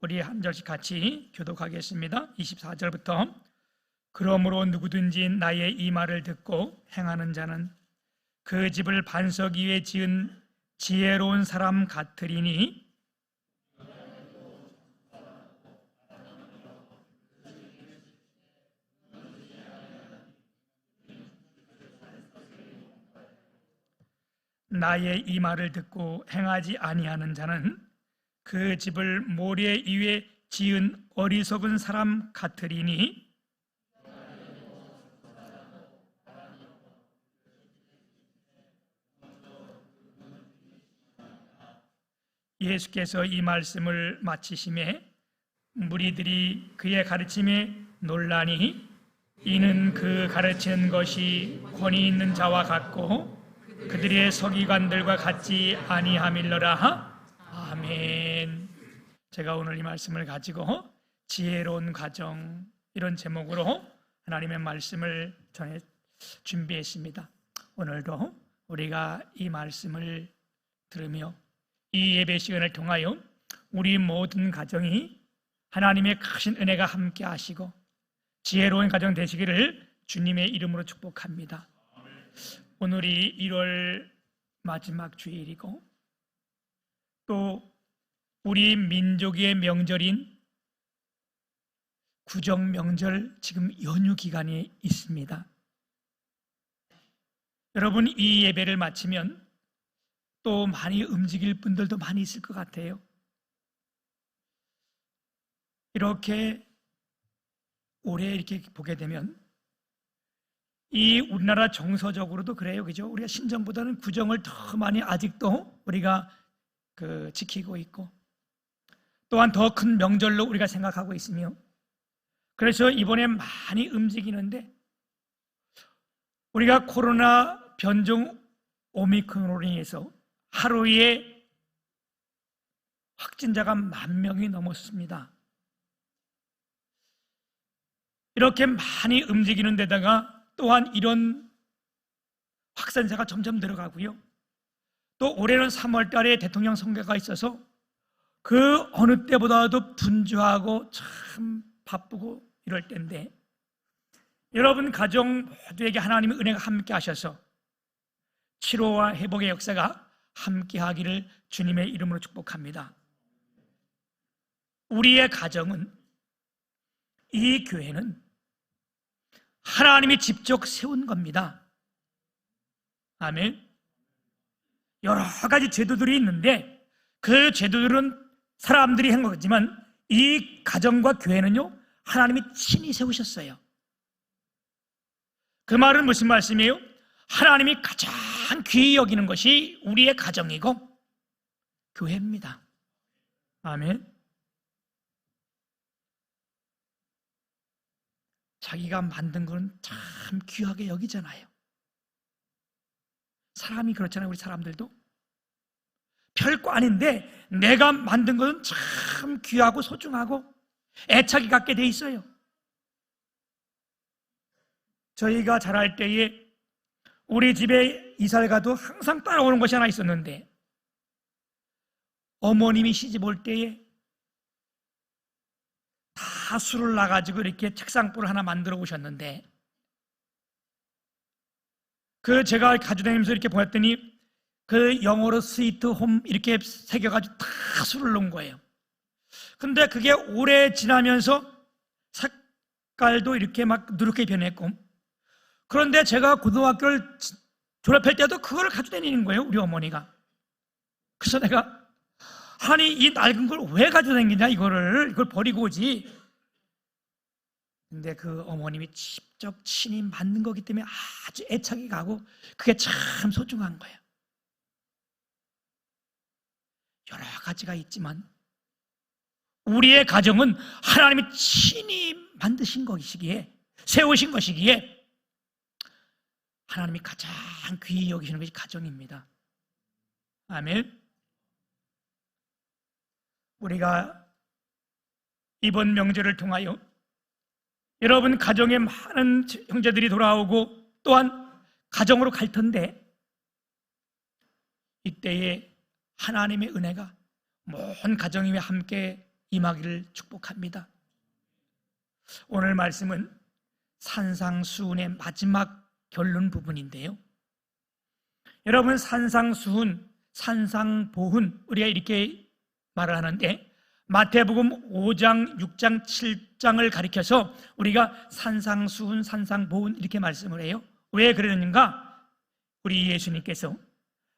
우리 한 절씩 같이 교독하겠습니다. 24절부터 그러므로 누구든지 나의 이 말을 듣고 행하는 자는 그 집을 반석 위에 지은 지혜로운 사람 같으리니 나의 이 말을 듣고 행하지 아니하는 자는 그 집을 모래 위에 지은 어리석은 사람 같으리니 예수께서 이 말씀을 마치심에 무리들이 그의 가르침에 놀라니 이는 그 가르치는 것이 권위 있는 자와 같고 그들의 서기관들과 같지 아니함일러라. 아멘. 제가 오늘 이 말씀을 가지고 지혜로운 가정 이런 제목으로 하나님의 말씀을 전해 준비했습니다. 오늘도 우리가 이 말씀을 들으며 이 예배 시간을 통하여 우리 모든 가정이 하나님의 크신 은혜가 함께 하시고 지혜로운 가정 되시기를 주님의 이름으로 축복합니다. 오늘이 1월 마지막 주일이고 또 우리 민족의 명절인 구정 명절 지금 연휴 기간이 있습니다. 여러분 이 예배를 마치면 또 많이 움직일 분들도 많이 있을 것 같아요. 이렇게 올해 이렇게 보게 되면 이 우리나라 정서적으로도 그래요, 그죠? 우리가 신정보다는 구정을 더 많이 아직도 우리가 지키고 있고 또한 더 큰 명절로 우리가 생각하고 있으며 그래서 이번에 많이 움직이는데 우리가 코로나 변종 오미크론으로 인해서 하루에 확진자가 10,000명이 넘었습니다. 이렇게 많이 움직이는 데다가 또한 이런 확산자가 점점 늘어가고요. 또 올해는 3월 달에 대통령 선거가 있어서 그 어느 때보다도 분주하고 참 바쁘고 이럴 때인데 여러분 가정 모두에게 하나님의 은혜가 함께 하셔서 치료와 회복의 역사가 함께 하기를 주님의 이름으로 축복합니다. 우리의 가정은 이 교회는 하나님이 직접 세운 겁니다. 아멘. 여러 가지 제도들이 있는데 그 제도들은 사람들이 한 거지만 이 가정과 교회는요 하나님이 친히 세우셨어요. 그 말은 무슨 말씀이에요? 하나님이 가장 귀히 여기는 것이 우리의 가정이고 교회입니다. 아멘. 자기가 만든 건 참 귀하게 여기잖아요. 사람이 그렇잖아요. 우리 사람들도 별거 아닌데 내가 만든 건 참 귀하고 소중하고 애착이 갖게 돼 있어요. 저희가 자랄 때에 우리 집에 이사를 가도 항상 따라오는 것이 하나 있었는데 어머님이 시집 올 때에 다 술을 놔가지고 이렇게 책상불을 하나 만들어 오셨는데 제가 가져다니면서 이렇게 보았더니 영어로 스위트 홈 이렇게 새겨가지고 다 술을 넣은 거예요. 근데 그게 오래 지나면서 색깔도 이렇게 막 누렇게 변했고 그런데 제가 고등학교를 졸업할 때도 그걸 가져다니는 거예요, 우리 어머니가. 그래서 내가 아니 이 낡은 걸 왜 가져다니냐 이걸 버리고 오지. 근데 그 어머님이 직접 친히 만든 거기 때문에 아주 애착이 가고 그게 참 소중한 거예요. 여러 가지가 있지만 우리의 가정은 하나님이 친히 만드신 것이기에 세우신 것이기에 하나님이 가장 귀히 여기시는 것이 가정입니다. 아멘. 우리가 이번 명절을 통하여 여러분 가정에 많은 형제들이 돌아오고 또한 가정으로 갈 텐데 이때에 하나님의 은혜가 모든 가정이 함께 임하기를 축복합니다. 오늘 말씀은 산상수훈의 마지막 결론 부분인데요, 여러분, 산상수훈, 산상보훈, 우리가 이렇게 말을 하는데 마태복음 5장, 6장, 7장을 가리켜서 우리가 산상수훈, 산상보훈 이렇게 말씀을 해요. 왜 그러는가? 우리 예수님께서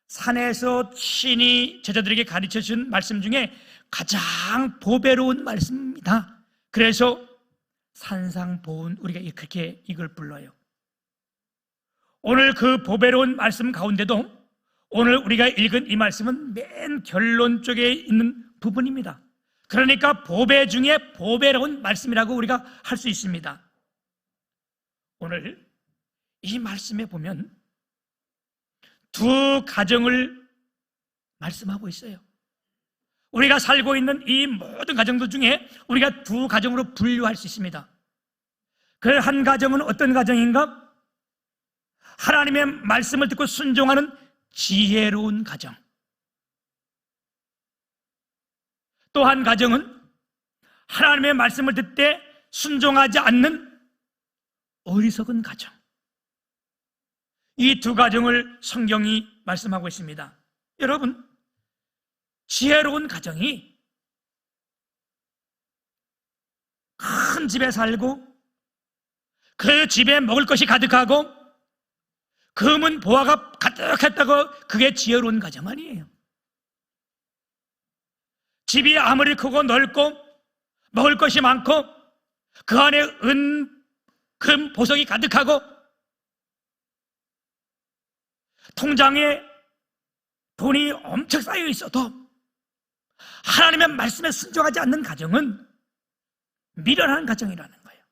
산에서 친히 제자들에게 가르쳐 준 말씀 중에 가장 보배로운 말씀입니다. 그래서 산상보훈, 우리가 그렇게 이걸 불러요. 오늘 그 보배로운 말씀 가운데도 오늘 우리가 읽은 이 말씀은 맨 결론 쪽에 있는 부분입니다. 그러니까 보배 중에 보배로운 말씀이라고 우리가 할 수 있습니다. 오늘 이 말씀에 보면 두 가정을 말씀하고 있어요. 우리가 살고 있는 이 모든 가정들 중에 우리가 두 가정으로 분류할 수 있습니다. 그 한 가정은 어떤 가정인가? 하나님의 말씀을 듣고 순종하는 지혜로운 가정. 또 한 가정은 하나님의 말씀을 듣되 순종하지 않는 어리석은 가정. 이 두 가정을 성경이 말씀하고 있습니다. 여러분, 지혜로운 가정이 큰 집에 살고 그 집에 먹을 것이 가득하고 금은 보화가 가득했다고 그게 지혜로운 가정 아니에요. 집이 아무리 크고 넓고 먹을 것이 많고 그 안에 은, 금, 보석이 가득하고 통장에 돈이 엄청 쌓여 있어도 하나님의 말씀에 순종하지 않는 가정은 미련한 가정이라는 거예요.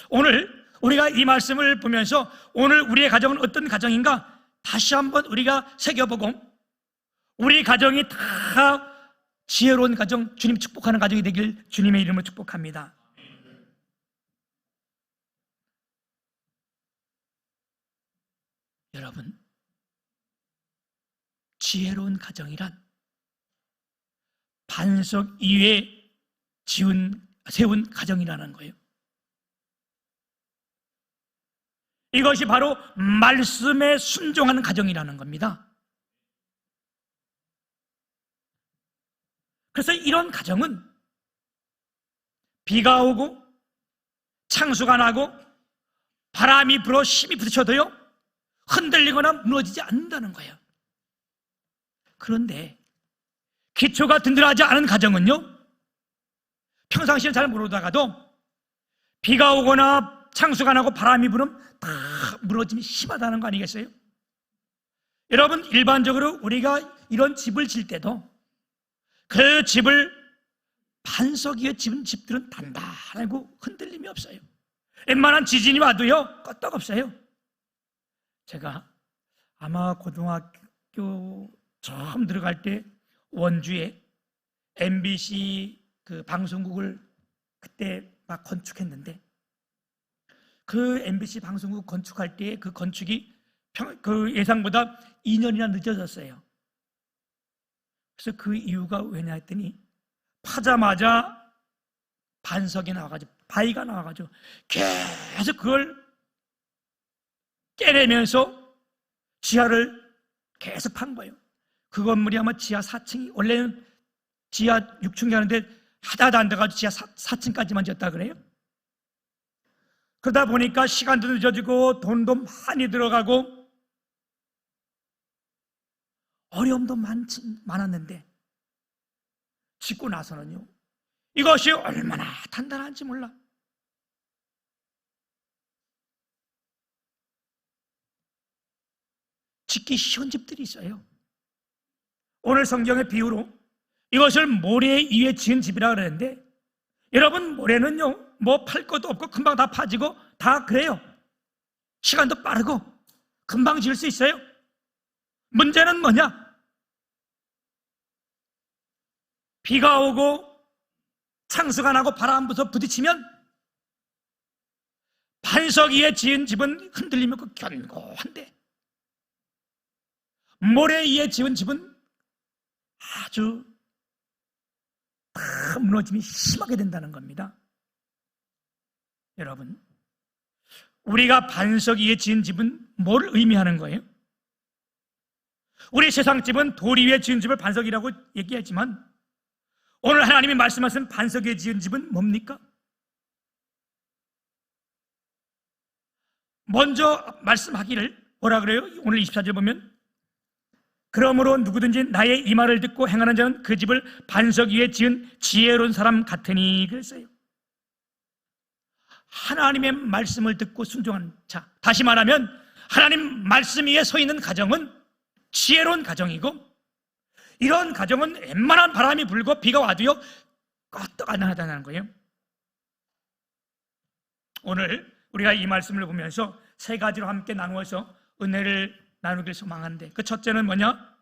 오늘 우리가 이 말씀을 보면서 오늘 우리의 가정은 어떤 가정인가 다시 한번 우리가 새겨보고 우리 가정이 다 지혜로운 가정, 주님 축복하는 가정이 되길 주님의 이름으로 축복합니다. 여러분, 지혜로운 가정이란 반석 위에 세운 가정이라는 거예요. 이것이 바로 말씀에 순종하는 가정이라는 겁니다. 그래서 이런 가정은 비가 오고 창수가 나고 바람이 불어 힘이 부딪혀도요 흔들리거나 무너지지 않는다는 거예요. 그런데 기초가 든든하지 않은 가정은요 평상시에 잘 모르다가도 비가 오거나 창수가 나고 바람이 불으면 다 무너짐이 심하다는 거 아니겠어요? 여러분, 일반적으로 우리가 이런 집을 질 때도 그 집을 반석 위에 지은 집들은 단단하고 흔들림이 없어요. 웬만한 지진이 와도요 끄떡없어요. 제가 아마 고등학교 처음 들어갈 때 원주에 MBC 그 방송국을 그때 막 건축했는데 그 MBC 방송국 건축할 때 그 건축이 그 예상보다 2년이나 늦어졌어요. 그래서 그 이유가 왜냐 했더니 파자마자 반석이 나와가지고 바위가 나와가지고 계속 그걸 깨내면서 지하를 계속 판 거예요. 그 건물이 아마 지하 4층이 원래는 지하 6층이 하는데 하다도 안 돼가지고 지하 4층까지만 지었다 그래요. 그러다 보니까 시간도 늦어지고 돈도 많이 들어가고 어려움도 많았는데 짓고 나서는요 이것이 얼마나 단단한지 몰라. 짓기 쉬운 집들이 있어요. 오늘 성경의 비유로 이것을 모래 위에 지은 집이라 그러는데 여러분, 모래는요 뭐 팔 것도 없고 금방 다 파지고 다 그래요. 시간도 빠르고 금방 지을 수 있어요. 문제는 뭐냐? 비가 오고 창수가 나고 바람 불어 부딪히면 반석 위에 지은 집은 흔들리면 그 견고한데 모래 위에 지은 집은 아주 다 무너짐이 심하게 된다는 겁니다. 여러분, 우리가 반석 위에 지은 집은 뭘 의미하는 거예요? 우리 세상 집은 돌 위에 지은 집을 반석이라고 얘기하지만 오늘 하나님이 말씀하신 반석 위에 지은 집은 뭡니까? 먼저 말씀하기를 뭐라 그래요? 오늘 24절 보면 그러므로 누구든지 나의 이 말을 듣고 행하는 자는 그 집을 반석 위에 지은 지혜로운 사람 같으니 그랬어요. 하나님의 말씀을 듣고 순종하는 자, 다시 말하면 하나님 말씀 위에 서 있는 가정은 지혜로운 가정이고 이런 가정은 웬만한 바람이 불고 비가 와도요 껐떡 안 하다는 거예요. 오늘 우리가 이 말씀을 보면서 세 가지로 함께 나누어서 은혜를 나누길 소망하는데 그 첫째는 뭐냐?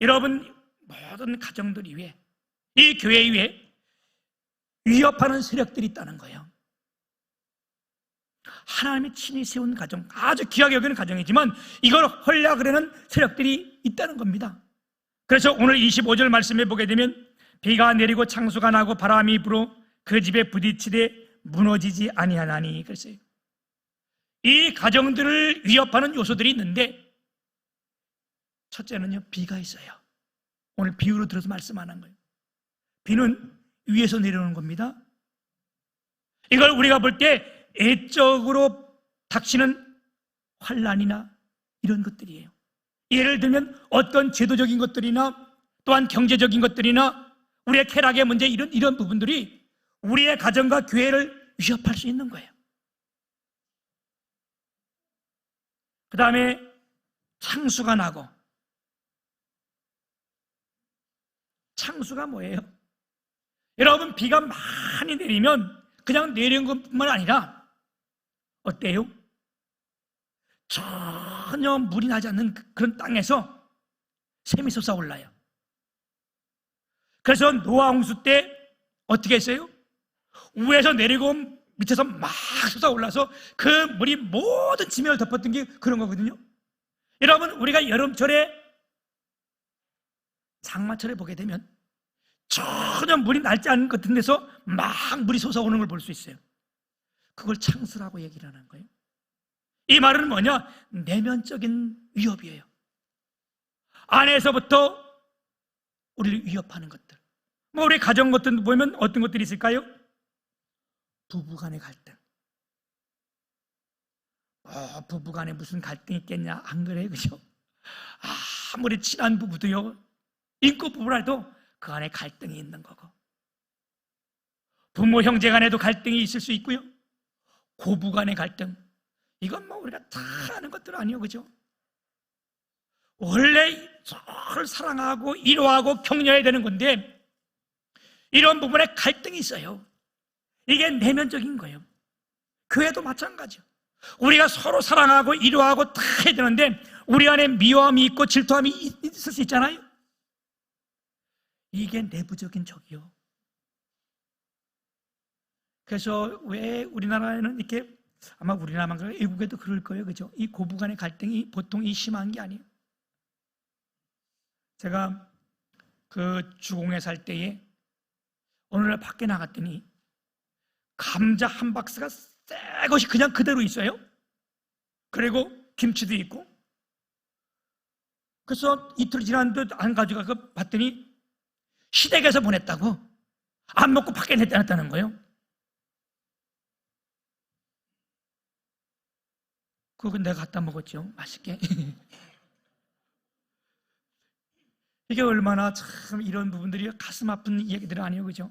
여러분 모든 가정들 위에 이 교회 위에 위협하는 세력들이 있다는 거예요. 하나님이 친히 세운 가정, 아주 귀하게 여기는 가정이지만 이걸 헐려그리는 세력들이 있다는 겁니다. 그래서 오늘 25절 말씀에 보게 되면 비가 내리고 창수가 나고 바람이 불어 그 집에 부딪히되 무너지지 아니하나니 그랬어요. 이 가정들을 위협하는 요소들이 있는데 첫째는요, 비가 있어요. 오늘 비유로 들어서 말씀하는 거예요. 비는 위에서 내려오는 겁니다. 이걸 우리가 볼 때 애적으로 닥치는 환난이나 이런 것들이에요. 예를 들면 어떤 제도적인 것들이나 또한 경제적인 것들이나 우리의 쾌락의 문제 이런 부분들이 우리의 가정과 교회를 위협할 수 있는 거예요. 그 다음에 창수가 나고 창수가 뭐예요? 여러분 비가 많이 내리면 그냥 내리는 것뿐만 아니라 어때요? 전혀 물이 나지 않는 그런 땅에서 샘이 솟아올라요. 그래서 노아 홍수 때 어떻게 했어요? 위에서 내리고 밑에서 막 솟아올라서 그 물이 모든 지면을 덮었던 게 그런 거거든요. 여러분 우리가 여름철에 장마철에 보게 되면 전혀 물이 날지 않은 것 같은 데서 막 물이 솟아오는 걸 볼 수 있어요. 그걸 창수라고 얘기를 하는 거예요. 이 말은 뭐냐? 내면적인 위협이에요. 안에서부터 우리를 위협하는 것들. 뭐 우리 가정 것들 보면 어떤 것들이 있을까요? 부부간의 갈등. 부부간에 무슨 갈등이 있겠냐? 안 그래요, 그죠? 아무리 친한 부부도요, 인구 부부라도 그 안에 갈등이 있는 거고, 부모 형제 간에도 갈등이 있을 수 있고요, 고부 간의 갈등, 이건 뭐 우리가 다 아는 것들 아니에요, 그죠? 원래 서로 사랑하고 이로하고 격려해야 되는 건데 이런 부분에 갈등이 있어요. 이게 내면적인 거예요. 교회도 마찬가지요. 우리가 서로 사랑하고 이로하고 다 해야 되는데 우리 안에 미워함이 있고 질투함이 있을 수 있잖아요. 이게 내부적인 적이요. 그래서 왜 우리나라에는 이렇게, 아마 우리나라만 그래요, 외국에도 그럴 거예요, 그죠? 이 고부간의 갈등이 보통 심한 게 아니에요. 제가 그 주공에 살 때에 어느 날 밖에 나갔더니 감자 한 박스가 새 것이 그냥 그대로 있어요. 그리고 김치도 있고. 그래서 이틀 지났는데 안 가져가서 봤더니 시댁에서 보냈다고, 안 먹고 밖에 내놨다는 거예요. 그건 내가 갖다 먹었죠, 맛있게. 이게 얼마나 참 이런 부분들이 가슴 아픈 얘기들 아니에요, 그죠?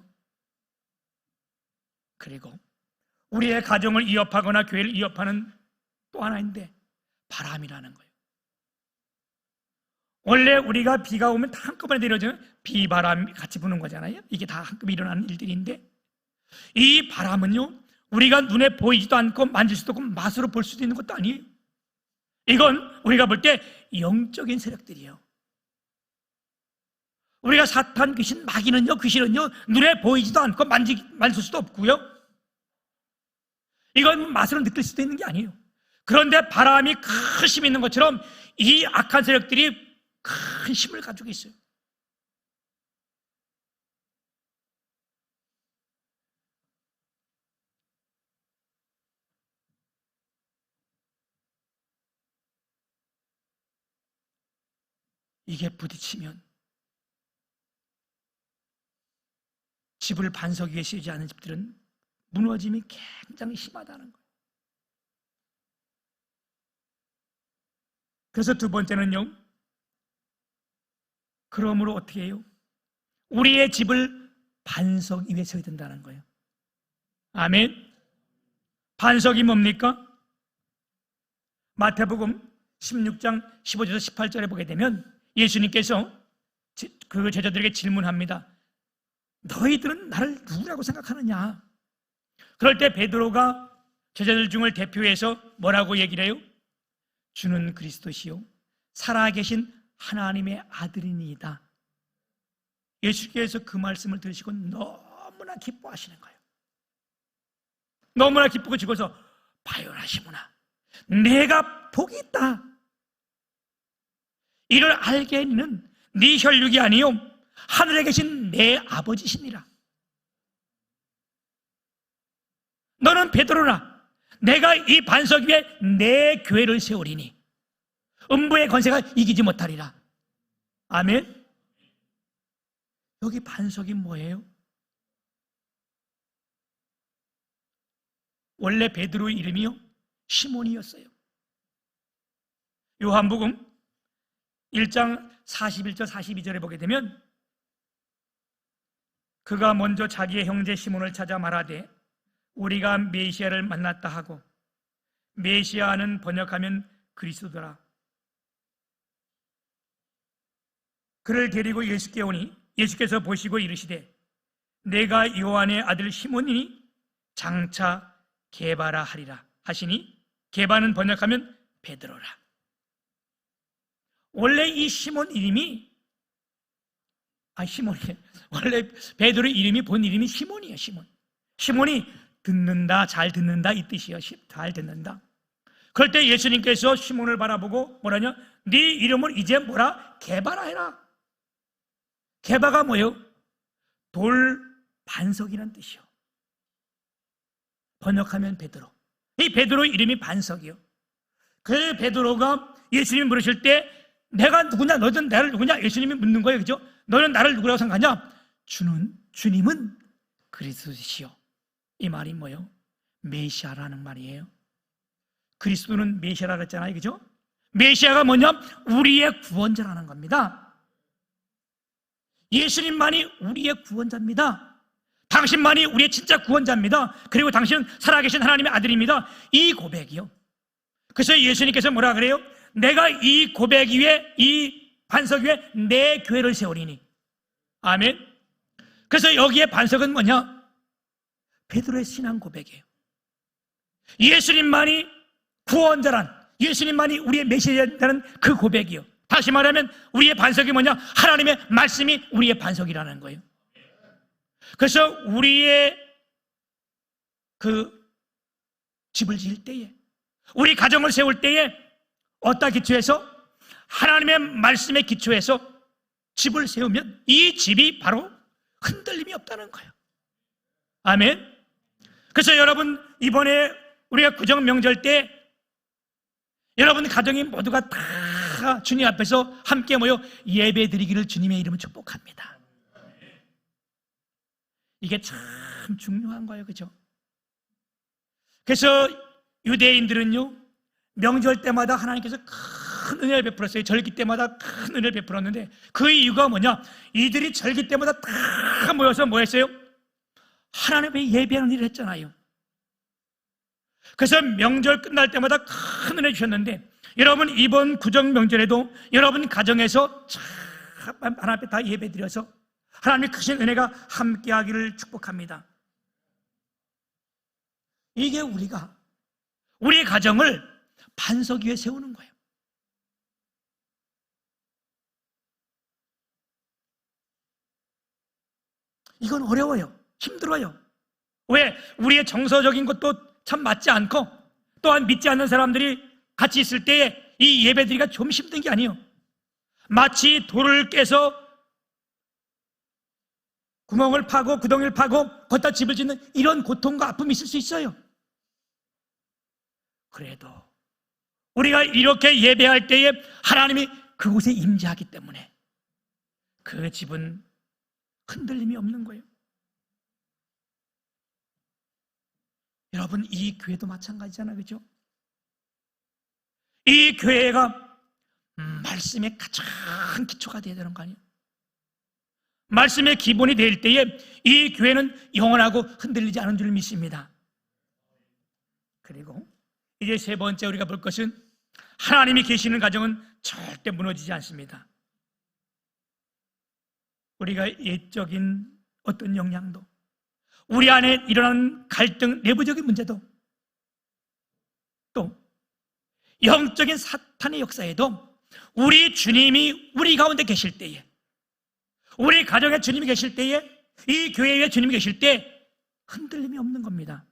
그리고 우리의 가정을 위협하거나 교회를 위협하는 또 하나인데 바람이라는 거예요. 원래 우리가 비가 오면 다 한꺼번에 내려지는 비바람이 같이 부는 거잖아요. 이게 다 한꺼번에 일어나는 일들인데 이 바람은요, 우리가 눈에 보이지도 않고 만질 수도 없고 맛으로 볼 수도 있는 것도 아니에요. 이건 우리가 볼 때 영적인 세력들이에요. 우리가 사탄, 귀신, 마귀는요, 귀신은요 눈에 보이지도 않고 만질 수도 없고요, 이건 맛으로 느낄 수도 있는 게 아니에요. 그런데 바람이 큰 힘이 있는 것처럼 이 악한 세력들이 큰 힘을 가지고 있어요. 이게 부딪히면 집을 반석 위에 세우지 않은 집들은 무너짐이 굉장히 심하다는 거예요. 그래서 두 번째는요, 그러므로 어떻게 해요? 우리의 집을 반석 위에 세워야 된다는 거예요. 아멘. 반석이 뭡니까? 마태복음 16장 15절에서 18절에 보게 되면 예수님께서 그 제자들에게 질문합니다. 너희들은 나를 누구라고 생각하느냐? 그럴 때 베드로가 제자들 중을 대표해서 뭐라고 얘기를 해요? 주는 그리스도시요 살아계신 하나님의 아들이니이다. 예수께서 그 말씀을 들으시고 너무나 기뻐하시는 거예요. 너무나 기쁘고 죽어서 바요나시구나, 내가 복이 있다. 이를 알게는 네 혈육이 아니요 하늘에 계신 내 아버지시니라. 너는 베드로라, 내가 이 반석 위에 내 교회를 세우리니 음부의 권세가 이기지 못하리라. 아멘. 여기 반석이 뭐예요? 원래 베드로의 이름이요 시몬이었어요. 요한복음 1장 41절 42절에 보게 되면 그가 먼저 자기의 형제 시몬을 찾아 말하되 우리가 메시아를 만났다 하고, 메시아는 번역하면 그리스도더라. 그를 데리고 예수께 오니 예수께서 보시고 이르시되 내가 요한의 아들 시몬이니 장차 게바라 하리라 하시니, 게바는 번역하면 베드로라. 원래 이 시몬 이름이 시몬이 원래 베드로의 이름이 본 이름이 시몬이에요. 시몬이 듣는다, 잘 듣는다 이 뜻이에요. 잘 듣는다. 그럴 때 예수님께서 시몬을 바라보고 뭐라냐? 네 이름을 이제 뭐라? 게바라 해라. 게바가 뭐예요? 돌 반석이라는 뜻이요. 번역하면 베드로. 이 베드로 이름이 반석이요. 그 베드로가 예수님 물으실 때 내가 누구냐, 너는 나를 누구냐? 예수님이 묻는 거예요. 그죠? 너는 나를 누구라고 생각하냐? 주님은 그리스도시요. 이 말이 뭐예요? 메시아라는 말이에요. 그리스도는 메시아라고 했잖아요. 그죠? 메시아가 뭐냐? 우리의 구원자라는 겁니다. 예수님만이 우리의 구원자입니다. 당신만이 우리의 진짜 구원자입니다. 그리고 당신은 살아계신 하나님의 아들입니다. 이 고백이요. 그래서 예수님께서 뭐라 그래요? 내가 이 고백 위에, 이 반석 위에 내 교회를 세우리니. 아멘. 그래서 여기에 반석은 뭐냐? 베드로의 신앙 고백이에요. 예수님만이 구원자란, 예수님만이 우리의 메시아라는 그 고백이요. 다시 말하면 우리의 반석이 뭐냐? 하나님의 말씀이 우리의 반석이라는 거예요. 그래서 우리의 그 집을 지을 때에, 우리 가정을 세울 때에 어디다 기초해서? 하나님의 말씀에 기초해서 집을 세우면 이 집이 바로 흔들림이 없다는 거예요. 아멘. 그래서 여러분, 이번에 우리가 구정 명절 때 여러분 가정이 모두가 다 주님 앞에서 함께 모여 예배 드리기를 주님의 이름으로 축복합니다. 이게 참 중요한 거예요. 그죠? 그래서 유대인들은요, 명절 때마다 하나님께서 큰 은혜를 베풀었어요. 절기 때마다 큰 은혜를 베풀었는데 그 이유가 뭐냐? 이들이 절기 때마다 다 모여서 뭐 했어요? 하나님의 예배하는 일을 했잖아요. 그래서 명절 끝날 때마다 큰 은혜 주셨는데, 여러분 이번 구정 명절에도 여러분 가정에서 참 하나님 앞에 다 예배 드려서 하나님의 크신 은혜가 함께 하기를 축복합니다. 이게 우리가 우리의 가정을 반석 위에 세우는 거예요. 이건 어려워요. 힘들어요. 왜? 우리의 정서적인 것도 참 맞지 않고, 또한 믿지 않는 사람들이 같이 있을 때에 이 예배드리기가 좀 힘든 게 아니에요. 마치 돌을 깨서 구멍을 파고 구덩이를 파고 거기다 집을 짓는 이런 고통과 아픔이 있을 수 있어요. 그래도 우리가 이렇게 예배할 때에 하나님이 그곳에 임재하기 때문에 그 집은 흔들림이 없는 거예요. 여러분, 이 교회도 마찬가지잖아요, 그죠? 이 교회가 말씀의 가장 기초가 되어야 되는 거 아니에요? 말씀의 기본이 될 때에 이 교회는 영원하고 흔들리지 않은 줄 믿습니다. 그리고 이제 세 번째 우리가 볼 것은 하나님이 계시는 가정은 절대 무너지지 않습니다. 우리가 옛적인 어떤 영향도, 우리 안에 일어나는 갈등, 내부적인 문제도, 또 영적인 사탄의 역사에도 우리 주님이 우리 가운데 계실 때에, 우리 가정에 주님이 계실 때에, 이 교회에 주님이 계실 때 흔들림이 없는 겁니다.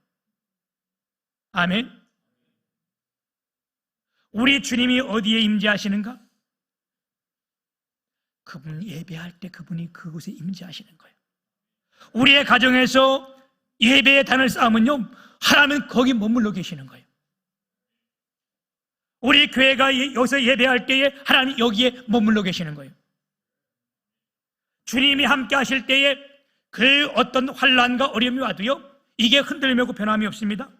아멘. 우리 주님이 어디에 임재하시는가? 그분 예배할 때 그분이 그곳에 임재하시는 거예요. 우리의 가정에서 예배의 단을 쌓으면요, 하나님은 거기 머물러 계시는 거예요. 우리 교회가 여기서 예배할 때에 하나님 여기에 머물러 계시는 거예요. 주님이 함께 하실 때에 그 어떤 환난과 어려움이 와도요, 이게 흔들림이 없고 변함이 없습니다.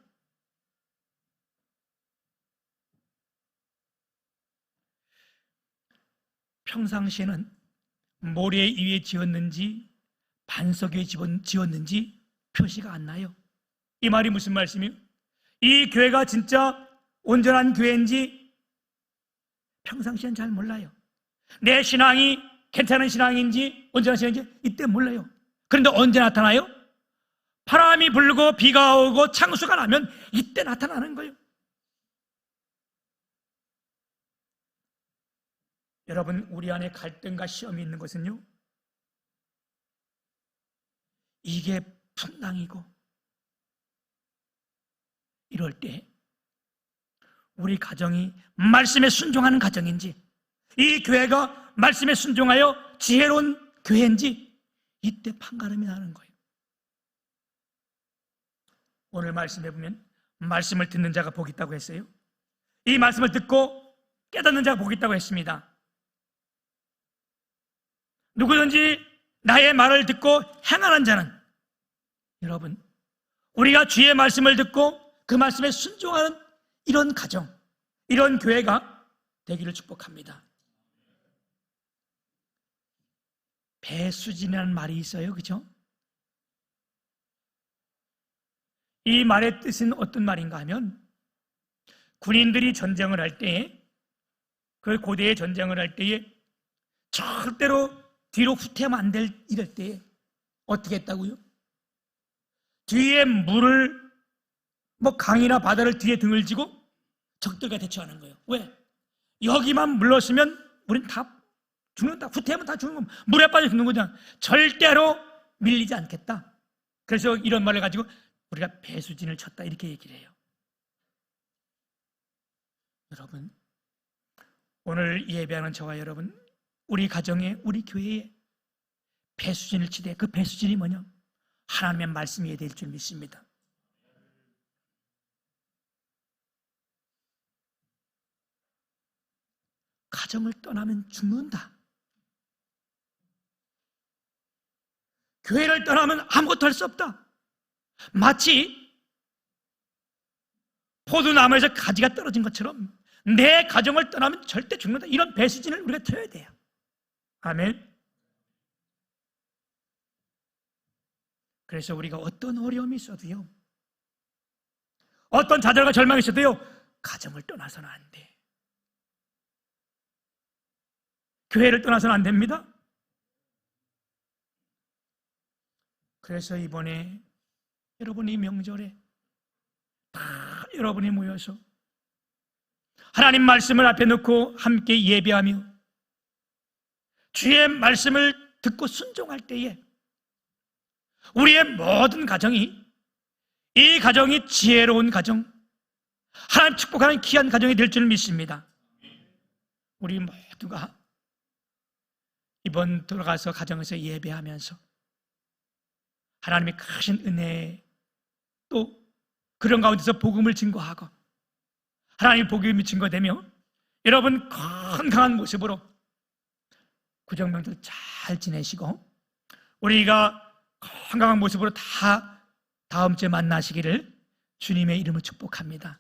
평상시에는 모래 위에 지었는지 반석 위에 지었는지 표시가 안 나요. 이 말이 무슨 말씀이에요? 이 교회가 진짜 온전한 교회인지 평상시엔 잘 몰라요. 내 신앙이 괜찮은 신앙인지 온전한 신앙인지 이때 몰라요. 그런데 언제 나타나요? 바람이 불고 비가 오고 창수가 나면 이때 나타나는 거예요. 여러분, 우리 안에 갈등과 시험이 있는 것은요, 이게 분당이고, 이럴 때 우리 가정이 말씀에 순종하는 가정인지, 이 교회가 말씀에 순종하여 지혜로운 교회인지 이때 판가름이 나는 거예요. 오늘 말씀해 보면 말씀을 듣는 자가 복이 있다고 했어요. 이 말씀을 듣고 깨닫는 자가 복이 있다고 했습니다. 누구든지 나의 말을 듣고 행하는 자는, 여러분, 우리가 주의 말씀을 듣고 그 말씀에 순종하는 이런 가정, 이런 교회가 되기를 축복합니다. 배수진이라는 말이 있어요, 그죠? 이 말의 뜻은 어떤 말인가 하면, 군인들이 전쟁을 할 때에, 그 고대의 전쟁을 할 때에 절대로 뒤로 후퇴하면 안 될 이럴 때에 어떻게 했다고요? 뒤에 물을, 강이나 바다를 뒤에 등을 지고 적들과 대처하는 거예요. 왜? 여기만 물렀으면 우린 다 죽는다. 후퇴하면 다 죽는 겁니다. 물에 빠져 죽는 거잖아. 절대로 밀리지 않겠다. 그래서 이런 말을 가지고 우리가 배수진을 쳤다 이렇게 얘기를 해요. 여러분, 오늘 예배하는 저와 여러분, 우리 가정에, 우리 교회에 배수진을 치되, 그 배수진이 뭐냐? 하나님의 말씀이어야 될 줄 믿습니다. 가정을 떠나면 죽는다. 교회를 떠나면 아무것도 할 수 없다. 마치 포도나무에서 가지가 떨어진 것처럼 내 가정을 떠나면 절대 죽는다. 이런 배수진을 우리가 쳐야 돼요. 아멘. 그래서 우리가 어떤 어려움이 있어도요, 어떤 좌절과 절망이 있어도요, 가정을 떠나서는 안 돼. 교회를 떠나서는 안 됩니다. 그래서 이번에 여러분이 명절에 다 여러분이 모여서 하나님 말씀을 앞에 놓고 함께 예배하며 주의 말씀을 듣고 순종할 때에 우리의 모든 가정이, 이 가정이 지혜로운 가정, 하나님 축복하는 귀한 가정이 될 줄 믿습니다. 우리 모두가 이번 돌아가서 가정에서 예배하면서 하나님의 크신 은혜, 또 그런 가운데서 복음을 증거하고 하나님의 복음이 증거되며 여러분 건강한 모습으로 구정명절 잘 지내시고 우리가 건강한 모습으로 다 다음 주에 만나시기를 주님의 이름으로 축복합니다.